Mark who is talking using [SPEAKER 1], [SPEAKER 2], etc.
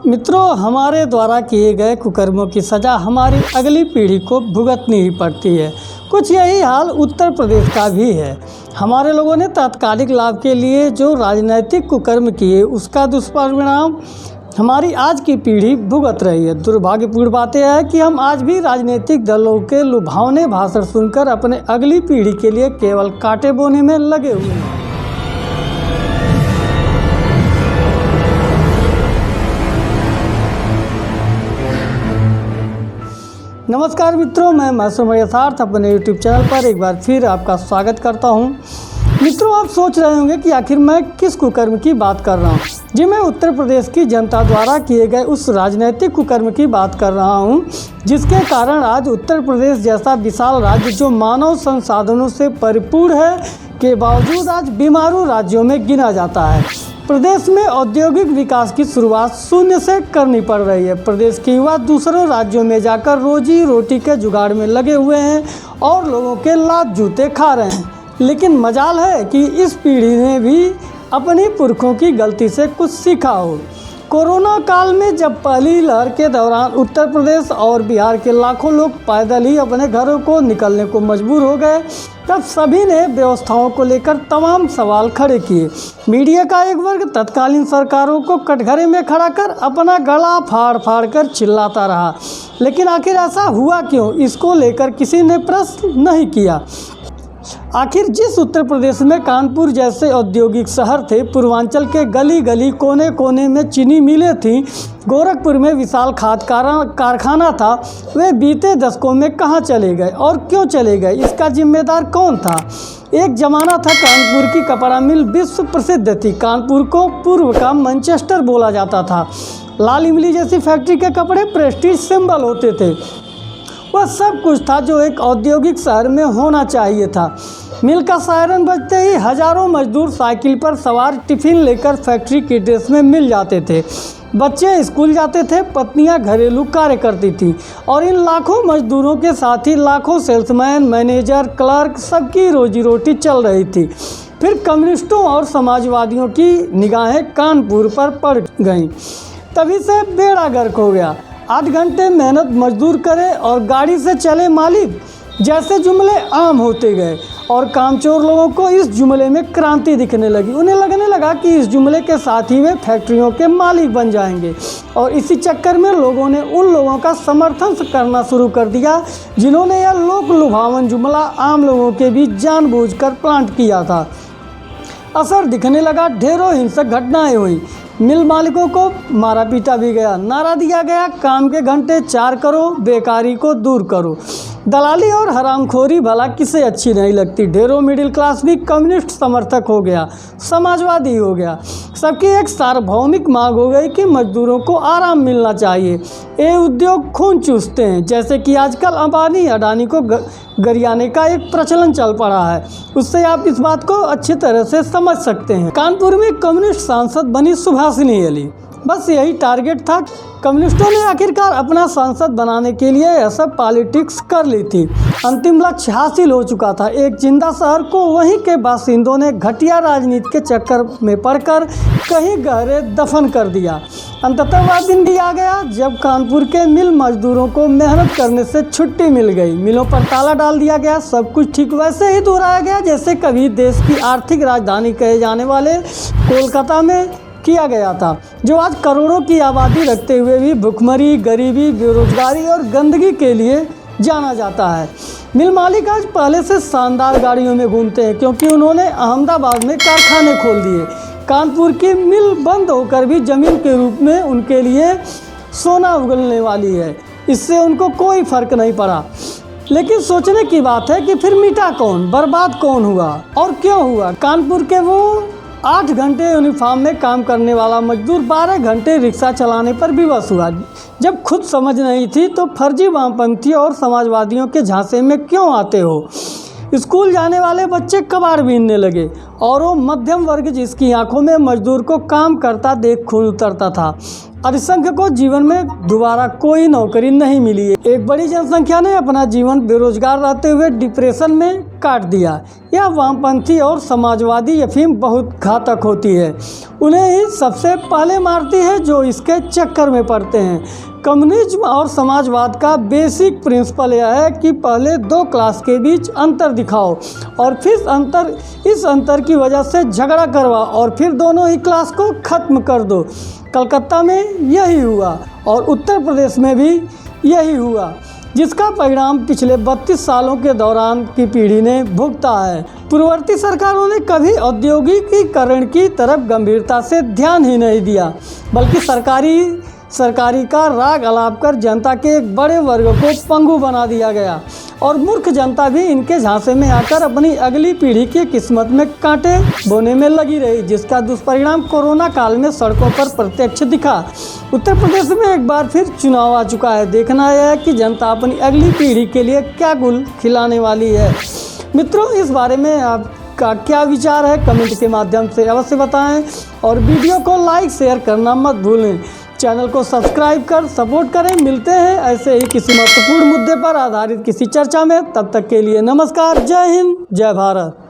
[SPEAKER 1] मित्रों, हमारे द्वारा किए गए कुकर्मों की सज़ा हमारी अगली पीढ़ी को भुगतनी ही पड़ती है। कुछ यही हाल उत्तर प्रदेश का भी है। हमारे लोगों ने तात्कालिक लाभ के लिए जो राजनीतिक कुकर्म किए, उसका दुष्परिणाम हमारी आज की पीढ़ी भुगत रही है। दुर्भाग्यपूर्ण बात यह है कि हम आज भी राजनीतिक दलों के लुभावने भाषण सुनकर अपने अगली पीढ़ी के लिए केवल कांटे बोने में लगे हुए हैं। नमस्कार मित्रों, मैं मासूम यथार्थ अपने YouTube चैनल पर एक बार फिर आपका स्वागत करता हूं। मित्रों, आप सोच रहे होंगे कि आखिर मैं किस कुकर्म की बात कर रहा हूं। जी, मैं उत्तर प्रदेश की जनता द्वारा किए गए उस राजनीतिक कुकर्म की बात कर रहा हूं, जिसके कारण आज उत्तर प्रदेश जैसा विशाल राज्य जो मानव संसाधनों से परिपूर्ण है के बावजूद आज बीमारू राज्यों में गिना जाता है। प्रदेश में औद्योगिक विकास की शुरुआत शून्य से करनी पड़ रही है। प्रदेश के युवा दूसरों राज्यों में जाकर रोजी रोटी के जुगाड़ में लगे हुए हैं और लोगों के लात जूते खा रहे हैं। लेकिन मजाल है कि इस पीढ़ी ने भी अपनी पुरखों की गलती से कुछ सीखा हो। कोरोना काल में जब पहली लहर के दौरान उत्तर प्रदेश और बिहार के लाखों लोग पैदल ही अपने घरों को निकलने को मजबूर हो गए, तब सभी ने व्यवस्थाओं को लेकर तमाम सवाल खड़े किए। मीडिया का एक वर्ग तत्कालीन सरकारों को कटघरे में खड़ा कर अपना गला फाड़ फाड़ कर चिल्लाता रहा। लेकिन आखिर ऐसा हुआ क्यों, इसको लेकर किसी ने प्रश्न नहीं किया। आखिर जिस उत्तर प्रदेश में कानपुर जैसे औद्योगिक शहर थे, पूर्वांचल के गली गली कोने कोने में चीनी मिलें थीं, गोरखपुर में विशाल खाद कारखाना था, वे बीते दशकों में कहाँ चले गए और क्यों चले गए, इसका जिम्मेदार कौन था। एक ज़माना था कानपुर की कपड़ा मिल विश्व प्रसिद्ध थी। कानपुर को पूर्व का मैनचेस्टर बोला जाता था। लाल इमली जैसी फैक्ट्री के कपड़े प्रेस्टीज सिंबल होते थे। वह सब कुछ था जो एक औद्योगिक शहर में होना चाहिए था। मिल का सायरन बजते ही हजारों मजदूर साइकिल पर सवार टिफ़िन लेकर फैक्ट्री की ड्रेस में मिल जाते थे। बच्चे स्कूल जाते थे, पत्नियां घरेलू कार्य करती थीं और इन लाखों मजदूरों के साथ ही लाखों सेल्समैन, मैनेजर, क्लर्क, सबकी रोजी रोटी चल रही थी। फिर कम्युनिस्टों और समाजवादियों की निगाहें कानपुर पर पड़ गईं। तभी से बेड़ा गर्क हो गया। 8 घंटे मेहनत मजदूर करे और गाड़ी से चले मालिक जैसे जुमले आम होते गए और कामचोर लोगों को इस जुमले में क्रांति दिखने लगी। उन्हें लगने लगा कि इस जुमले के साथ ही वे फैक्ट्रियों के मालिक बन जाएंगे और इसी चक्कर में लोगों ने उन लोगों का समर्थन करना शुरू कर दिया जिन्होंने यह लोक लुभावन जुमला आम लोगों के बीच जानबूझकर प्लांट किया था। असर दिखने लगा, ढेरों हिंसक घटनाएं हुई। मिल मालिकों को मारा पीटा भी गया। नारा दिया गया, काम के घंटे 4 करो, बेकारी को दूर करो। दलाली और हरामखोरी भला किसे अच्छी नहीं लगती। ढेरों मिडिल क्लास भी कम्युनिस्ट समर्थक हो गया, समाजवादी हो गया। सबकी एक सार्वभौमिक मांग हो गई कि मजदूरों को आराम मिलना चाहिए। ये उद्योग खून चूसते हैं, जैसे कि आजकल अंबानी अडानी को गरियाने का एक प्रचलन चल पड़ा है। उससे आप इस बात को अच्छी तरह से समझ सकते हैं। कानपुर में कम्युनिस्ट सांसद बनी सुभाषिनी अली। बस यही टारगेट था। कम्युनिस्टों ने आखिरकार अपना सांसद बनाने के लिए यह सब पॉलिटिक्स कर ली थी। अंतिम लक्ष्य हासिल हो चुका था। एक जिंदा शहर को वहीं के बासिंदों ने घटिया राजनीति के चक्कर में पड़कर कहीं गहरे दफन कर दिया। अंततः वह दिन भी आ गया जब कानपुर के मिल मजदूरों को मेहनत करने से छुट्टी मिल गई। मिलों पर ताला डाल दिया गया। सब कुछ ठीक वैसे ही दोहराया गया जैसे कभी देश की आर्थिक राजधानी कहे जाने वाले कोलकाता में किया गया था, जो आज करोड़ों की आबादी रखते हुए भी भुखमरी, गरीबी, बेरोजगारी और गंदगी के लिए जाना जाता है। मिल मालिक आज पहले से शानदार गाड़ियों में घूमते हैं क्योंकि उन्होंने अहमदाबाद में कारखाने खोल दिए। कानपुर की मिल बंद होकर भी जमीन के रूप में उनके लिए सोना उगलने वाली है। इससे उनको कोई फर्क नहीं पड़ा। लेकिन सोचने की बात है कि फिर मिटा कौन, बर्बाद कौन हुआ और क्यों हुआ। कानपुर के वो 8 घंटे यूनिफॉर्म में काम करने वाला मजदूर 12 घंटे रिक्शा चलाने पर विवश हुआ। जब खुद समझ नहीं थी तो फर्जी वामपंथी और समाजवादियों के झांसे में क्यों आते हो। स्कूल जाने वाले बच्चे कबाड़ बीनने लगे और वो मध्यम वर्ग जिसकी आंखों में मजदूर को काम करता देख खून उतरता था। असंख्य को जीवन में दोबारा कोई नौकरी नहीं मिली। एक बड़ी जनसंख्या ने अपना जीवन बेरोजगार रहते हुए डिप्रेशन में काट दिया। यह वामपंथी और समाजवादी अफीम बहुत घातक होती है, उन्हें ही सबसे पहले मारती है जो इसके चक्कर में पड़ते हैं। कम्युनिज्म और समाजवाद का बेसिक प्रिंसिपल यह है कि पहले दो क्लास के बीच अंतर दिखाओ और फिर इस अंतर की वजह से झगड़ा करवाओ और फिर दोनों ही क्लास को ख़त्म कर दो। कलकत्ता में यही हुआ और उत्तर प्रदेश में भी यही हुआ, जिसका परिणाम पिछले 32 सालों के दौरान की पीढ़ी ने भुगता है। पूर्ववर्ती सरकारों ने कभी औद्योगिकीकरण की तरफ गंभीरता से ध्यान ही नहीं दिया, बल्कि सरकारी का राग अलाप कर जनता के एक बड़े वर्ग को पंगु बना दिया गया और मूर्ख जनता भी इनके झांसे में आकर अपनी अगली पीढ़ी की किस्मत में कांटे बोने में लगी रही, जिसका दुष्परिणाम कोरोना काल में सड़कों पर प्रत्यक्ष दिखा। उत्तर प्रदेश में एक बार फिर चुनाव आ चुका है। देखना यह है कि जनता अपनी अगली पीढ़ी के लिए क्या गुल खिलाने वाली है। मित्रों, इस बारे में आपका क्या विचार है कमेंट के माध्यम से अवश्य बताएं और वीडियो को लाइक शेयर करना मत भूलें। चैनल को सब्सक्राइब कर सपोर्ट करें। मिलते हैं ऐसे ही किसी महत्वपूर्ण मुद्दे पर आधारित किसी चर्चा में। तब तक के लिए नमस्कार। जय हिंद, जय भारत।